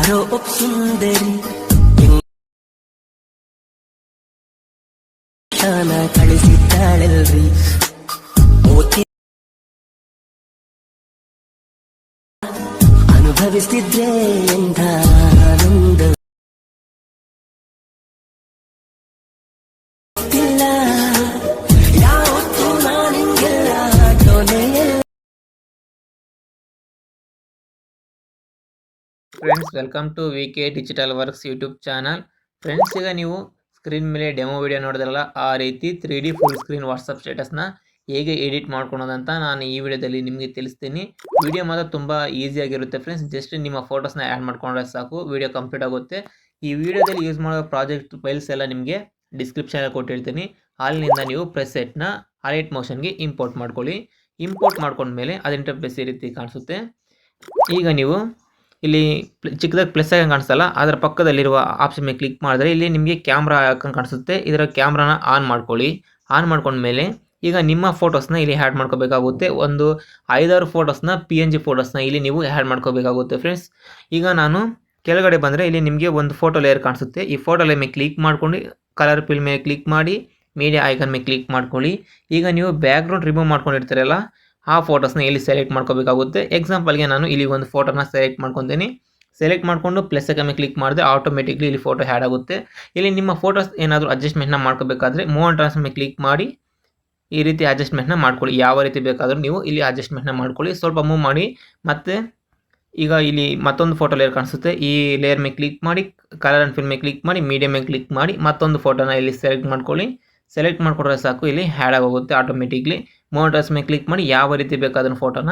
ಯಾರೋ ಒಬ್ಬ ಸುಂದರಿ ಕಳಿಸಿದ್ದಾಳಲ್ರಿ ಅನುಭವಿಸ್ತಿದ್ರೆ ಎಂಥ ಆನಂದ ಯಾವತ್ತೂ ನಾನಿಂಗೆಲ್ಲ ಟೋನೆಯಲ್ಲ. Friends, welcome to VK digital works YouTube channel. Friends, ಈಗ ನೀವು ಸ್ಕ್ರೀನ್ ಮೇಲೆ ಡೆಮೋ ವಿಡಿಯೋ ನೋಡಿದ್ರಲ್ಲ, ಆ ರೀತಿ 3D ಫುಲ್ ಸ್ಕ್ರೀನ್ ವಾಟ್ಸಪ್ ಸ್ಟೇಟಸ್ನ ಹೇಗೆ ಎಡಿಟ್ ಮಾಡ್ಕೊಳೋದಂತ ನಾನು ಈ ವಿಡಿಯೋದಲ್ಲಿ ನಿಮಗೆ ತಿಳಿಸ್ತೀನಿ. ವಿಡಿಯೋ ಮಾತ್ರ ತುಂಬ ಈಸಿಯಾಗಿರುತ್ತೆ ಫ್ರೆಂಡ್ಸ್. ಜಸ್ಟ್ ನಿಮ್ಮ ಫೋಟೋಸ್ನ ಆ್ಯಡ್ ಮಾಡ್ಕೊಂಡ್ರೆ ಸಾಕು, ವಿಡಿಯೋ ಕಂಪ್ಲೀಟ್ ಆಗುತ್ತೆ. ಈ ವಿಡಿಯೋದಲ್ಲಿ ಯೂಸ್ ಮಾಡೋ ಪ್ರಾಜೆಕ್ಟ್ ಫೈಲ್ಸ್ ಎಲ್ಲ ನಿಮಗೆ ಡಿಸ್ಕ್ರಿಪ್ಷನಲ್ಲಿ ಕೊಟ್ಟಿರ್ತೀನಿ. ಅಲ್ಲಿಂದ ನೀವು ಪ್ರೆಸೆಟ್ನ ಅಲೈಟ್ ಮೋಷನ್ಗೆ ಇಂಪೋರ್ಟ್ ಮಾಡ್ಕೊಳ್ಳಿ. ಇಂಪೋರ್ಟ್ ಮಾಡ್ಕೊಂಡ್ಮೇಲೆ ಅದು ಇಂಟರ್ಫೇಸ್ ಈ ರೀತಿ ಕಾಣಿಸುತ್ತೆ. ಈಗ ನೀವು ಇಲ್ಲಿ ಚಿಕ್ಕದಾಗಿ ಪ್ಲಸ್ ಆಗಿ ಕಾಣಿಸ್ತಲ್ಲ, ಅದರ ಪಕ್ಕದಲ್ಲಿರುವ ಆಪ್ಷನ್ ಮೇಲೆ ಕ್ಲಿಕ್ ಮಾಡಿದ್ರೆ ಇಲ್ಲಿ ನಿಮಗೆ ಕ್ಯಾಮ್ರಾ ಐಕಾನ್ ಕಾಣಿಸುತ್ತೆ. ಇದರ ಕ್ಯಾಮ್ರಾನ ಆನ್ ಮಾಡ್ಕೊಳ್ಳಿ. ಆನ್ ಮಾಡ್ಕೊಂಡ್ಮೇಲೆ ಈಗ ನಿಮ್ಮ ಫೋಟೋಸ್ನ ಇಲ್ಲಿ ಆ್ಯಡ್ ಮಾಡ್ಕೋಬೇಕಾಗುತ್ತೆ. ಒಂದು 5-6 ಫೋಟೋಸ್ನ PNG ಫೋಟೋಸ್ನ ಇಲ್ಲಿ ನೀವು ಆ್ಯಡ್ ಮಾಡ್ಕೋಬೇಕಾಗುತ್ತೆ ಫ್ರೆಂಡ್ಸ್. ಈಗ ನಾನು ಕೆಳಗಡೆ ಬಂದರೆ ಇಲ್ಲಿ ನಿಮಗೆ ಒಂದು ಫೋಟೋ ಲೇಯರ್ ಕಾಣಿಸುತ್ತೆ. ಈ ಫೋಟೋ ಲೇಯರ್ ಮೇಲೆ ಕ್ಲಿಕ್ ಮಾಡ್ಕೊಂಡು ಕಲರ್ ಫಿಲ್ ಮೇಲೆ ಕ್ಲಿಕ್ ಮಾಡಿ ಮೀಡಿಯಾ ಐಕಾನ್ ಮೇಲೆ ಕ್ಲಿಕ್ ಮಾಡ್ಕೊಳ್ಳಿ. ಈಗ ನೀವು ಬ್ಯಾಕ್ಗ್ರೌಂಡ್ ರಿಮೂವ್ ಮಾಡ್ಕೊಂಡಿರ್ತೀರಲ್ಲ, ಆ ಫೋಟೋಸ್ನ ಇಲ್ಲಿ ಸೆಲೆಕ್ಟ್ ಮಾಡ್ಕೋಬೇಕಾಗುತ್ತೆ. ಎಕ್ಸಾಂಪಲ್ಗೆ ನಾನು ಇಲ್ಲಿ ಒಂದು ಫೋಟೋನ ಸೆಲೆಕ್ಟ್ ಮಾಡ್ಕೊತೀನಿ. ಸೆಲೆಕ್ಟ್ ಮಾಡಿಕೊಂಡು ಪ್ಲಸ್ ಐಕಾನ್ ಕ್ಲಿಕ್ ಮಾಡಿದ್ರೆ ಆಟೋಮೆಟಿಕ್ಲಿ ಇಲ್ಲಿ ಫೋಟೋ ಆ್ಯಡ್ ಆಗುತ್ತೆ. ಇಲ್ಲಿ ನಿಮ್ಮ ಫೋಟೋಸ್ ಏನಾದರೂ ಅಡ್ಜಸ್ಟ್ಮೆಂಟ್ನ ಮಾಡ್ಕೋಬೇಕಾದ್ರೆ ಮೂವ್ ಆ್ಯಂಡ್ ಟ್ರಾನ್ಸ್ಫರ್ ಮೇಲೆ ಕ್ಲಿಕ್ ಮಾಡಿ ಈ ರೀತಿ ಅಡ್ಜಸ್ಟ್ಮೆಂಟ್ನ ಮಾಡ್ಕೊಳ್ಳಿ. ಯಾವ ರೀತಿ ಬೇಕಾದರೂ ನೀವು ಇಲ್ಲಿ ಅಡ್ಜಸ್ಟ್ಮೆಂಟ್ನ ಮಾಡ್ಕೊಳ್ಳಿ. ಸ್ವಲ್ಪ ಮೂವ್ ಮಾಡಿ ಮತ್ತು ಈಗ ಇಲ್ಲಿ ಮತ್ತೊಂದು ಫೋಟೋ ಲೇಯರ್ ಕಾಣಿಸುತ್ತೆ. ಈ ಲೇಯರ್ ಮೇಲೆ ಕ್ಲಿಕ್ ಮಾಡಿ ಕಲರ್ ಆ್ಯಂಡ್ ಫಿಲ್ ಮೇಲೆ ಕ್ಲಿಕ್ ಮಾಡಿ ಮೀಡಿಯಮ್ ಮೇಲೆ ಕ್ಲಿಕ್ ಮಾಡಿ ಮತ್ತೊಂದು ಫೋಟೋನ ಇಲ್ಲಿ ಸೆಲೆಕ್ಟ್ ಮಾಡ್ಕೊಳ್ಳಿ. ಸೆಲೆಕ್ಟ್ ಮಾಡಿಕೊಂಡ್ರೆ ಸಾಕು, ಇಲ್ಲಿ ಆ್ಯಡ್ ಆಗೋಗುತ್ತೆ ಆಟೋಮೆಟಿಕ್ಲಿ. ಮೋಟರ್ಸ್ ಮೇಲೆ ಕ್ಲಿಕ್ ಮಾಡಿ ಯಾವ ರೀತಿ ಬೇಕಾದ್ರೂ ಫೋಟೋನ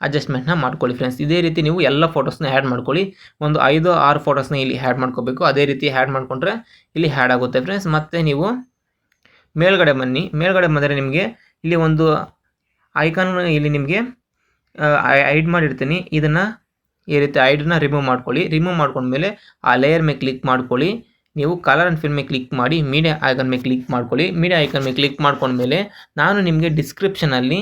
ಅಡ್ಜಸ್ಟ್ಮೆಂಟ್ನ ಮಾಡ್ಕೊಳ್ಳಿ ಫ್ರೆಂಡ್ಸ್. ಇದೇ ರೀತಿ ನೀವು ಎಲ್ಲ ಫೋಟೋಸ್ನ ಆ್ಯಡ್ ಮಾಡ್ಕೊಳ್ಳಿ. ಒಂದು 5-6 ಫೋಟೋಸ್ನ ಇಲ್ಲಿ ಆ್ಯಡ್ ಮಾಡ್ಕೋಬೇಕು. ಅದೇ ರೀತಿ ಆ್ಯಡ್ ಮಾಡಿಕೊಂಡ್ರೆ ಇಲ್ಲಿ ಆ್ಯಡ್ ಆಗುತ್ತೆ ಫ್ರೆಂಡ್ಸ್. ಮತ್ತು ನೀವು ಮೇಲ್ಗಡೆ ಬನ್ನಿ. ಮೇಲ್ಗಡೆ ಬಂದರೆ ನಿಮಗೆ ಇಲ್ಲಿ ಒಂದು ಐಕಾನ್ ಇಲ್ಲಿ ನಿಮಗೆ ಐಡ್ ಮಾಡಿರ್ತೀನಿ. ಇದನ್ನು ಈ ರೀತಿ ಐಡನ್ನ ರಿಮೂವ್ ಮಾಡ್ಕೊಳ್ಳಿ. ರಿಮೂವ್ ಮಾಡ್ಕೊಂಡ್ಮೇಲೆ ಆ ಲೇಯರ್ ಮೇಲೆ ಕ್ಲಿಕ್ ಮಾಡ್ಕೊಳ್ಳಿ. ನೀವು ಕಲರ್ ಆ್ಯಂಡ್ ಫಿಲ್ ಮೇಲೆ ಕ್ಲಿಕ್ ಮಾಡಿ ಮೀಡಿಯಾ ಐಕಾನ್ ಮೇಲೆ ಕ್ಲಿಕ್ ಮಾಡ್ಕೊಳ್ಳಿ. ಮೀಡಿಯಾ ಐಕಾನ್ ಮೇಲೆ ಕ್ಲಿಕ್ ಮಾಡ್ಕೊಂಡ್ಮೇಲೆ ನಾನು ನಿಮಗೆ ಡಿಸ್ಕ್ರಿಪ್ಷನಲ್ಲಿ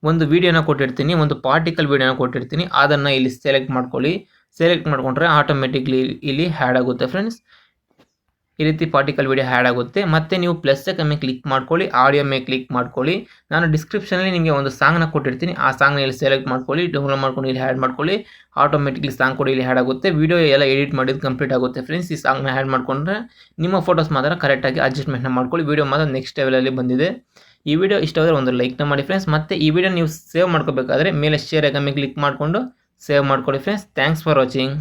ಒಂದು ವೀಡಿಯೋನ ಕೊಟ್ಟಿರ್ತೀನಿ, ಒಂದು ಪಾರ್ಟಿಕಲ್ ವೀಡಿಯೋನ ಕೊಟ್ಟಿರ್ತೀನಿ. ಅದನ್ನು ಇಲ್ಲಿ ಸೆಲೆಕ್ಟ್ ಮಾಡ್ಕೊಳ್ಳಿ. ಸೆಲೆಕ್ಟ್ ಮಾಡಿಕೊಂಡ್ರೆ ಆಟೋಮೆಟಿಕ್ಲಿ ಇಲ್ಲಿ ಆ್ಯಡ್ ಆಗುತ್ತೆ ಫ್ರೆಂಡ್ಸ್. ಈ ರೀತಿ ಪಾರ್ಟಿಕಲ್ ವೀಡಿಯೋ ಆ್ಯಡ್ ಆಗುತ್ತೆ. ಮತ್ತು ನೀವು ಪ್ಲಸ್ ಐಕಾನ್ ಮೇಲೆ ಕ್ಲಿಕ್ ಮಾಡ್ಕೊಳ್ಳಿ, ಆಡಿಯೋ ಮೇಲೆ ಕ್ಲಿಕ್ ಮಾಡ್ಕೊಳ್ಳಿ. ನಾನು ಡಿಸ್ಕ್ರಿಪ್ಷನಲ್ಲಿ ನಿಮಗೆ ಒಂದು ಸಾಂಗ್ನ ಕೊಟ್ಟಿರ್ತೀನಿ. ಆ ಸಾಂಗ್ನ ಇಲ್ಲಿ ಸೆಲೆಕ್ಟ್ ಮಾಡ್ಕೊಳ್ಳಿ, ಡೌನ್ಲೋಡ್ ಮಾಡ್ಕೊಂಡು ಇಲ್ಲಿ ಆ್ಯಡ್ ಮಾಡ್ಕೊಳ್ಳಿ. ಆಟೋಮೆಟಿಕ್ಲಿ ಸಾಂಗ್ ಕೂಡ ಇಲ್ಲಿ ಆ್ಯಡ್ ಆಗುತ್ತೆ. ವೀಡಿಯೋ ಎಲ್ಲ ಎಡಿಟ್ ಮಾಡಿದ್ದು ಕಂಪ್ಲೀಟ್ ಆಗುತ್ತೆ ಫ್ರೆಂಡ್ಸ್. ಈ ಸಾಂಗ್ನ ಆ್ಯಡ್ ಮಾಡಿಕೊಂಡ್ರೆ ನಿಮ್ಮ ಫೋಟೋಸ್ ಮಾತ್ರ ಕರೆಕ್ಟಾಗಿ ಅಡ್ಜಸ್ಟ್ಮೆಂಟ್ನ ಮಾಡ್ಕೊಳ್ಳಿ. ವೀಡಿಯೋ ಮಾತ್ರ ನೆಕ್ಸ್ಟ್ ಲೆವೆಲಲ್ಲಿ ಬಂದಿದೆ. ಈ ವಿಡಿಯೋ ಇಷ್ಟ ಆದರೆ ಒಂದು ಲೈಕ್ನ ಮಾಡಿ ಫ್ರೆಂಡ್ಸ್. ಮತ್ತು ಈ ವಿಡಿಯೋ ನೀವು ಸೇವ್ ಮಾಡ್ಕೋಬೇಕಾದ್ರೆ ಮೇಲೆ ಶೇರ್ ಐಕಾನ್ ಮೇಲೆ ಕ್ಲಿಕ್ ಮಾಡಿಕೊಂಡು ಸೇವ್ ಮಾಡ್ಕೊಳ್ಳಿ ಫ್ರೆಂಡ್ಸ್. Thanks for watching.